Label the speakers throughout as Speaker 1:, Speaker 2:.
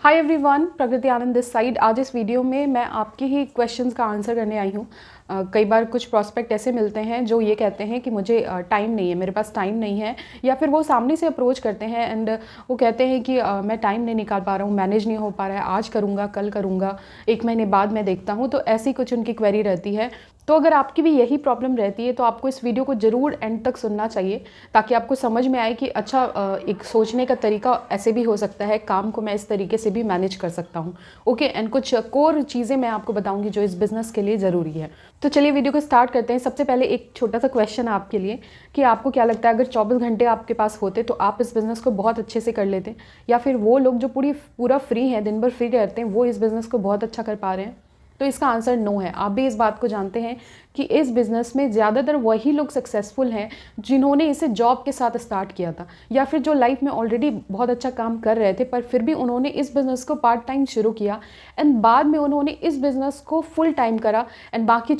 Speaker 1: Hi everyone, प्रकृति आनंद this side. आज इस वीडियो में मैं आपके ही क्वेश्चंस का आंसर करने आई हूँ। कई बार कुछ प्रॉस्पेक्ट ऐसे मिलते हैं जो ये कहते हैं कि मुझे टाइम नहीं है, मेरे पास टाइम नहीं है, या फिर वो सामने से अप्रोच करते हैं एंड वो कहते हैं कि मैं टाइम नहीं निकाल पा रहा हूँ, मैनेज नहीं हो पा रहा है, आज करूँगा, कल करूँगा, 1 महीने बाद मैं देखता हूँ। तो ऐसी कुछ उनकी क्वेरी रहती है। तो अगर आपकी भी यही प्रॉब्लम रहती है तो आपको इस वीडियो को ज़रूर एंड तक सुनना चाहिए, ताकि आपको समझ में आए कि अच्छा, एक सोचने का तरीका ऐसे भी हो सकता है, काम को मैं इस तरीके से भी मैनेज कर सकता हूँ। ओके, एंड कुछ कोर चीज़ें मैं आपको बताऊँगी जो इस बिज़नेस के लिए ज़रूरी है। तो चलिए वीडियो को स्टार्ट करते हैं। सबसे पहले एक छोटा सा क्वेश्चन है आपके लिए कि आपको क्या लगता है, अगर 24 घंटे आपके पास होते तो आप इस बिज़नेस को बहुत अच्छे से कर लेते, या फिर वो लोग जो पूरा फ्री हैं, दिन भर फ्री रहते हैं, वो इस बिज़नेस को बहुत अच्छा कर पा रहे हैं? तो इसका आंसर नो है। आप भी इस बात को जानते हैं कि इस बिज़नेस में ज़्यादातर वही लोग सक्सेसफुल हैं जिन्होंने इसे जॉब के साथ स्टार्ट किया था, या फिर जो लाइफ में ऑलरेडी बहुत अच्छा काम कर रहे थे पर फिर भी उन्होंने इस बिज़नेस को पार्ट टाइम शुरू किया एंड बाद में उन्होंने इस बिज़नेस को फुल टाइम करा एंड बाकी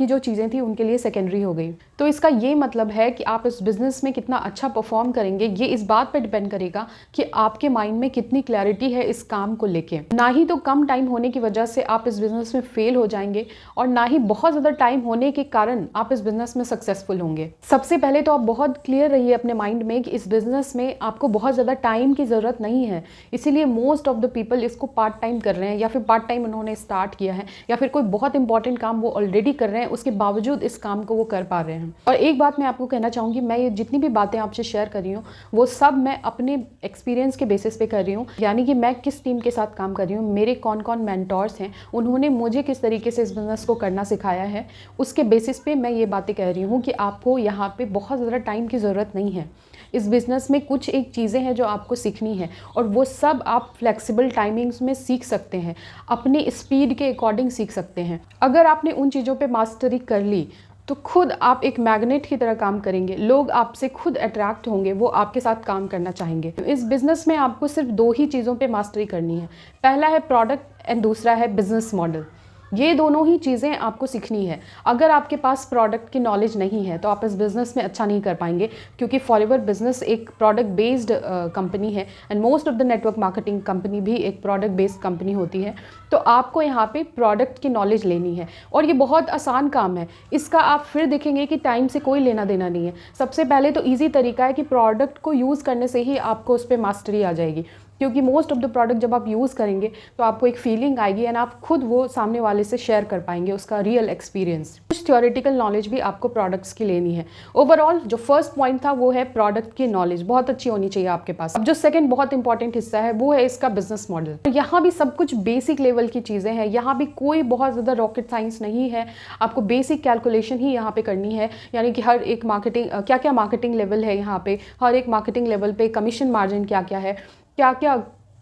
Speaker 1: जो चीज़ें थी उनके लिए सेकेंडरी हो गई। तो इसका ये मतलब है कि आप इस बिज़नेस में कितना अच्छा परफॉर्म करेंगे, ये इस बात पर डिपेंड करेगा कि आपके माइंड में कितनी क्लैरिटी है इस काम को लेके। ना ही तो कम टाइम होने की वजह से आप इस बिज़नेस में फेल हो जाएंगे, और ना ही बहुत ज़्यादा टाइम होने के कारण आप इस बिज़नेस में सक्सेसफुल होंगे। सबसे पहले तो आप बहुत क्लियर रहिए अपने माइंड में कि इस बिज़नेस में आपको बहुत ज़्यादा टाइम की ज़रूरत नहीं है। इसीलिए मोस्ट ऑफ द पीपल इसको पार्ट टाइम कर रहे हैं, या फिर पार्ट टाइम उन्होंने स्टार्ट किया है, या फिर कोई बहुत इंपॉर्टेंट काम वो ऑलरेडी कर रहे हैं, उसके बावजूद इस काम को वो कर पा रहे हैं। और एक बात मैं आपको कहना चाहूँगी, मैं ये जितनी भी बातें आपसे शेयर कर रही हूँ वो सब मैं अपने एक्सपीरियंस के बेसिस पे कर रही हूँ, यानी कि मैं किस टीम के साथ काम कर रही हूँ, मेरे कौन कौन मेंटोर्स हैं, उन्होंने मुझे किस तरीके से इस बिज़नेस को करना सिखाया है, उसके बेसिस पे मैं ये बातें कह रही हूँ कि आपको यहाँ पे बहुत ज़्यादा टाइम की ज़रूरत नहीं है। इस बिज़नेस में कुछ एक चीज़ें हैं जो आपको सीखनी है, और वो सब आप फ्लेक्सिबल टाइमिंग्स में सीख सकते हैं, अपने स्पीड के अकॉर्डिंग सीख सकते हैं। अगर आपने उन चीज़ों पे मास्टरी कर ली तो खुद आप एक मैग्नेट की तरह काम करेंगे, लोग आपसे खुद अट्रैक्ट होंगे, वो आपके साथ काम करना चाहेंगे। इस बिज़नेस में आपको सिर्फ 2 ही चीज़ों पे मास्टरी करनी है। पहला है प्रोडक्ट एंड दूसरा है बिज़नेस मॉडल। ये दोनों ही चीज़ें आपको सीखनी है। अगर आपके पास प्रोडक्ट की नॉलेज नहीं है तो आप इस बिज़नेस में अच्छा नहीं कर पाएंगे, क्योंकि फॉरएवर बिज़नेस एक प्रोडक्ट बेस्ड कंपनी है and most of the network marketing company भी एक प्रोडक्ट बेस्ड कंपनी होती है। तो आपको यहाँ पे प्रोडक्ट की नॉलेज लेनी है, और ये बहुत आसान काम है। इसका आप फिर देखेंगे कि टाइम से कोई लेना देना नहीं है। सबसे पहले तो ईजी तरीका है कि प्रोडक्ट को यूज़ करने से ही आपको उस पर मास्टरी आ जाएगी, क्योंकि मोस्ट ऑफ द प्रोडक्ट जब आप यूज़ करेंगे तो आपको एक फीलिंग आएगी एंड आप खुद वो सामने वाले से शेयर कर पाएंगे उसका रियल एक्सपीरियंस। कुछ थ्योरेटिकल नॉलेज भी आपको प्रोडक्ट्स की लेनी है। ओवरऑल जो फर्स्ट पॉइंट था वो है प्रोडक्ट की नॉलेज बहुत अच्छी होनी चाहिए आपके पास। अब जो सेकंड बहुत इंपॉर्टेंट हिस्सा है वो है इसका बिजनेस मॉडल। यहाँ भी सब कुछ बेसिक लेवल की चीज़ें हैं, यहाँ भी कोई बहुत ज़्यादा रॉकेट साइंस नहीं है। आपको बेसिक कैलकुलेशन ही यहाँ पे करनी है, यानी कि हर एक मार्केटिंग क्या क्या मार्केटिंग लेवल है, यहाँ पे हर एक मार्केटिंग लेवल पे कमीशन मार्जिन क्या क्या है, क्या क्या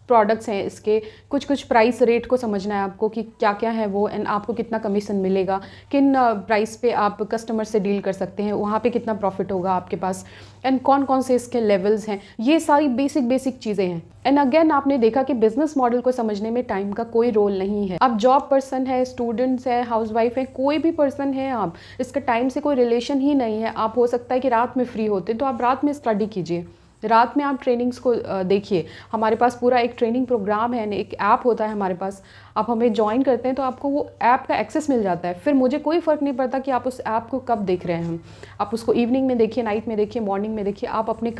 Speaker 1: प्रोडक्ट्स हैं इसके, कुछ प्राइस रेट को समझना है आपको कि क्या क्या है वो, एंड आपको कितना कमीशन मिलेगा, किन प्राइस पे आप कस्टमर से डील कर सकते हैं, वहाँ पे कितना प्रॉफिट होगा आपके पास, एंड कौन कौन से इसके लेवल्स हैं। ये सारी बेसिक चीज़ें हैं। एंड अगेन आपने देखा कि बिजनेस मॉडल को समझने में टाइम का कोई रोल नहीं है। आप जॉब पर्सन है, स्टूडेंट्स है, हाउसवाइफ है, कोई भी पर्सन है, आप इसका टाइम से कोई रिलेशन ही नहीं है। आप हो सकता है कि रात में फ्री होते तो आप रात में स्टडी कीजिए, रात में आप ट्रेनिंग्स को देखिए। हमारे पास पूरा एक ट्रेनिंग प्रोग्राम है, एक ऐप होता है हमारे पास। आप हमें ज्वाइन करते हैं तो आपको वो ऐप का एक्सेस मिल जाता है। फिर मुझे कोई फ़र्क नहीं पड़ता कि आप उस ऐप को कब देख रहे हैं। आप उसको इवनिंग में देखिए, नाइट में देखिए, मॉर्निंग में देखिए, आप अपने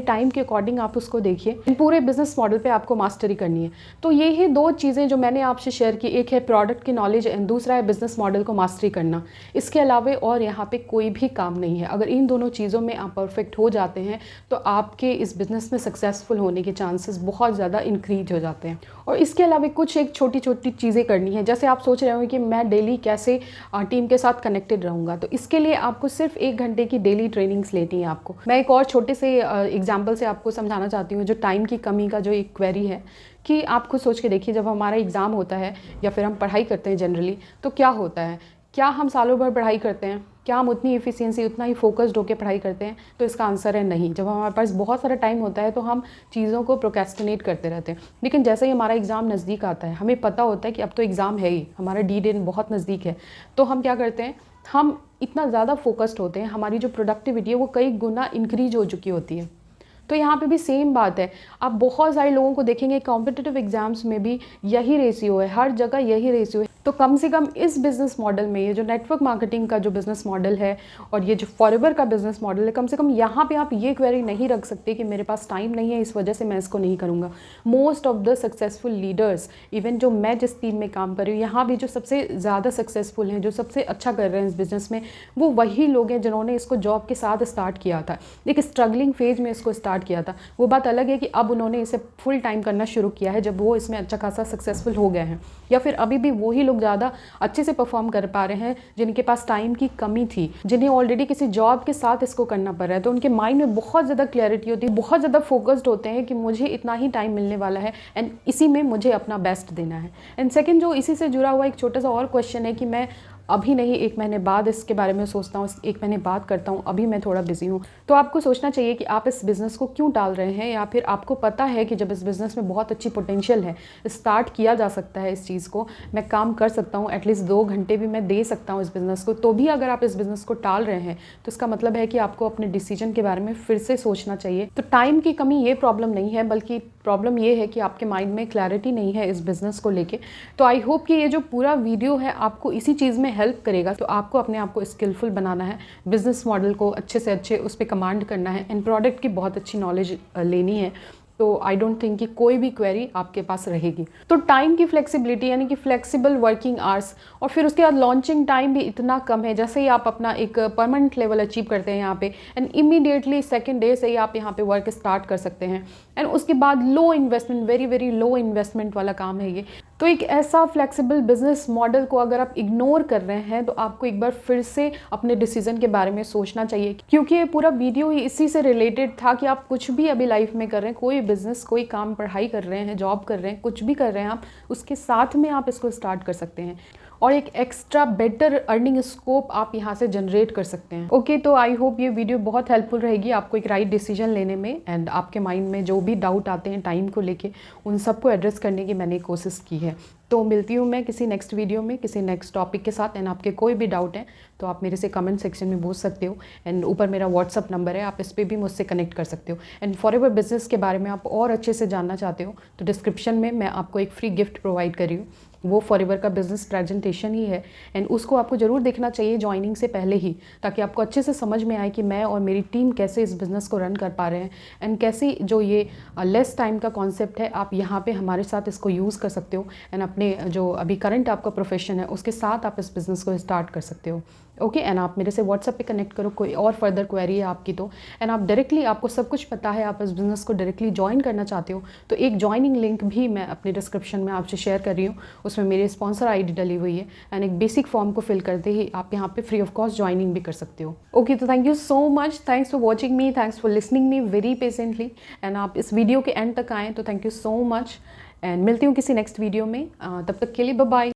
Speaker 1: टाइम के अकॉर्डिंग आप उसको देखिए। पूरे बिजनेस मॉडल पे आपको मास्टरी करनी है। तो ये ही 2 चीज़ें जो मैंने आपसे शेयर की, एक है प्रोडक्ट की नॉलेज एंड दूसरा है बिजनेस मॉडल को मास्टरी करना। इसके अलावा और यहाँ पे कोई भी काम नहीं है। अगर इन दोनों चीज़ों में आप परफेक्ट हो जाते हैं तो आपके इस बिज़नेस में सक्सेसफुल होने के चांसेस बहुत ज़्यादा इंक्रीज हो जाते हैं। और इसके अलावा कुछ एक छोटी चीज़ें करनी है। जैसे आप सोच रहे हो कि मैं डेली कैसे टीम के साथ कनेक्टेड रहूँगा, तो इसके लिए आपको सिर्फ 1 घंटे की डेली ट्रेनिंग्स लेनी है आपको। मैं एक और छोटे से एग्जाम्पल से आपको समझाना चाहती हूँ, जो टाइम की कमी का जो एक क्वेरी है, कि आप खुद सोच के देखिए, जब हमारा एग्ज़ाम होता है या फिर हम पढ़ाई करते हैं जनरली, तो क्या होता है, क्या हम सालों भर पढ़ाई करते हैं? क्या हम उतनी एफिशिएंसी, उतना ही फोकस्ड होकर पढ़ाई करते हैं? तो इसका आंसर है नहीं। जब हमारे पास बहुत सारा टाइम होता है तो हम चीज़ों को प्रोक्रेस्टिनेट करते रहते हैं। लेकिन जैसे ही हमारा एग्ज़ाम नज़दीक आता है, हमें पता होता है कि अब तो एग्ज़ाम है ही, हमारा डी डेट बहुत नज़दीक है, तो हम क्या करते हैं, हम इतना ज़्यादा फोकस्ड होते हैं, हमारी जो प्रोडक्टिविटी है वो कई गुना इंक्रीज हो चुकी होती है। तो यहाँ पे भी सेम बात है। आप बहुत सारे लोगों को देखेंगे कॉम्पिटिटिव एग्जाम्स में भी यही रेशियो है, हर जगह यही रेशियो है। तो कम से कम इस बिज़नेस मॉडल में, ये जो नेटवर्क मार्केटिंग का जो बिज़नेस मॉडल है और ये जो फॉरएवर का बिज़नेस मॉडल है, कम से कम यहाँ पे आप ये क्वेरी नहीं रख सकते कि मेरे पास टाइम नहीं है इस वजह से मैं इसको नहीं करूँगा। Most of the successful leaders, even जो मैं जिस टीम में काम कर रही हूँ, यहाँ भी जो सबसे ज़्यादा सक्सेसफुल हैं, जो सबसे अच्छा कर रहे हैं इस बिज़नेस में, वो वही लोग हैं जिन्होंने इसको जॉब के साथ स्टार्ट किया था, एक स्ट्रगलिंग फेज में इसको स्टार्ट किया था। वो बात अलग है कि अब उन्होंने इसे फुल टाइम करना शुरू किया है जब वो इसमें अच्छा खासा सक्सेसफुल हो गए हैं, या फिर अभी भी वही लोग ज़्यादा अच्छे से परफॉर्म कर पा रहे हैं जिनके पास टाइम की कमी थी, जिन्हें ऑलरेडी किसी जॉब के साथ इसको करना पड़ रहा है। तो उनके माइंड में बहुत ज़्यादा क्लैरिटी होती है, बहुत ज़्यादा फोकस्ड होते हैं कि मुझे इतना ही टाइम मिलने वाला है एंड इसी में मुझे अपना बेस्ट देना है। एंड सेकेंड, जो इसी से जुड़ा हुआ एक छोटा सा और क्वेश्चन है कि मैं अभी नहीं, 1 महीने बाद इसके बारे में सोचता हूँ, 1 महीने बाद करता हूँ, अभी मैं थोड़ा बिजी हूँ। तो आपको सोचना चाहिए कि आप इस बिज़नेस को क्यों टाल रहे हैं, या फिर आपको पता है कि जब इस बिज़नेस में बहुत अच्छी पोटेंशियल है, स्टार्ट किया जा सकता है इस चीज़ को, मैं काम कर सकता हूँ, एटलीस्ट 2 घंटे भी मैं दे सकता हूँ इस बिज़नेस को, तो भी अगर आप इस बिज़नेस को टाल रहे हैं तो इसका मतलब है कि आपको अपने डिसीजन के बारे में फिर से सोचना चाहिए। तो टाइम की कमी ये प्रॉब्लम नहीं है, बल्कि प्रॉब्लम ये है कि आपके माइंड में क्लैरिटी नहीं है इस बिज़नेस को लेके। तो आई होप कि ये जो पूरा वीडियो है आपको इसी चीज़ में हेल्प करेगा। तो आपको अपने आप को स्किलफुल बनाना है, बिज़नेस मॉडल को अच्छे से अच्छे उस पर कमांड करना है, एंड प्रोडक्ट की बहुत अच्छी नॉलेज लेनी है। तो आई डोंट थिंक कि कोई भी क्वेरी आपके पास रहेगी। तो टाइम की फ्लेक्सिबिलिटी, यानी कि फ्लेक्सिबल वर्किंग आवर्स, और फिर उसके बाद लॉन्चिंग टाइम भी इतना कम है, जैसे ही आप अपना एक परमानेंट लेवल अचीव करते हैं यहाँ पे, एंड इमीडिएटली सेकेंड डे से ही आप यहाँ पे वर्क स्टार्ट कर सकते हैं। एंड उसके बाद low investment, very very low investment वाला काम है ये। तो एक ऐसा फ्लेक्सिबल बिजनेस मॉडल को अगर आप इग्नोर कर रहे हैं तो आपको एक बार फिर से अपने डिसीजन के बारे में सोचना चाहिए, क्योंकि ये पूरा वीडियो ही इसी से रिलेटेड था कि आप कुछ भी अभी लाइफ में कर रहे हैं, कोई बिजनेस, कोई काम, पढ़ाई कर रहे हैं, जॉब कर रहे हैं, कुछ भी कर रहे हैं आप, उसके साथ में आप इसको स्टार्ट कर सकते हैं और एक एक्स्ट्रा बेटर अर्निंग स्कोप आप यहाँ से जनरेट कर सकते हैं। ओके, तो आई होप ये वीडियो बहुत हेल्पफुल रहेगी आपको एक राइट डिसीजन लेने में, एंड आपके माइंड में जो भी डाउट आते हैं टाइम को लेके, उन सबको एड्रेस करने की मैंने कोशिश की है। तो मिलती हूँ मैं किसी नेक्स्ट वीडियो में किसी नेक्स्ट टॉपिक के साथ। एंड आपके कोई भी डाउट है तो आप मेरे से कमेंट सेक्शन में पूछ सकते हो, एंड ऊपर मेरा व्हाट्सअप नंबर है, आप इस पर भी मुझसे कनेक्ट कर सकते हो। एंड फॉरएवर बिजनेस के बारे में आप और अच्छे से जानना चाहते हो तो डिस्क्रिप्शन में मैं आपको एक फ्री गिफ्ट प्रोवाइड कर रही हूँ, वो फॉरएवर का बिजनेस प्रेजेंटेशन ही है, एंड उसको आपको ज़रूर देखना चाहिए ज्वाइनिंग से पहले ही, ताकि आपको अच्छे से समझ में आए कि मैं और मेरी टीम कैसे इस बिज़नेस को रन कर पा रहे हैं, एंड कैसे जो ये लेस टाइम का कॉन्सेप्ट है आप यहाँ पे हमारे साथ इसको यूज़ कर सकते हो, एंड अपने जो अभी करंट आपका प्रोफेशन है उसके साथ आप इस बिज़नेस को स्टार्ट कर सकते हो। ओके, एंड आप मेरे से व्हाट्सएप पे कनेक्ट करो, कोई और फर्दर क्वेरी है आपकी तो, एंड आप डायरेक्टली, आपको सब कुछ पता है, आप इस बिज़नेस को डायरेक्टली ज्वाइन करना चाहते हो तो एक ज्वाइनिंग लिंक भी मैं अपने डिस्क्रिप्शन में आपसे शेयर कर रही हूँ, उसमें मेरी स्पॉन्सर आईडी डली हुई है, एंड एक बेसिक फॉर्म को फिल करते ही आप यहाँ पे फ्री ऑफ कॉस्ट ज्वाइनिंग भी कर सकते हो। ओके, तो thank you so much, thanks for watching me, thanks for listening me very patiently, and आप इस वीडियो के एंड तक आएँ तो thank you so much, and मिलती हूँ किसी नेक्स्ट वीडियो में, तब तक के लिए बाय बाय।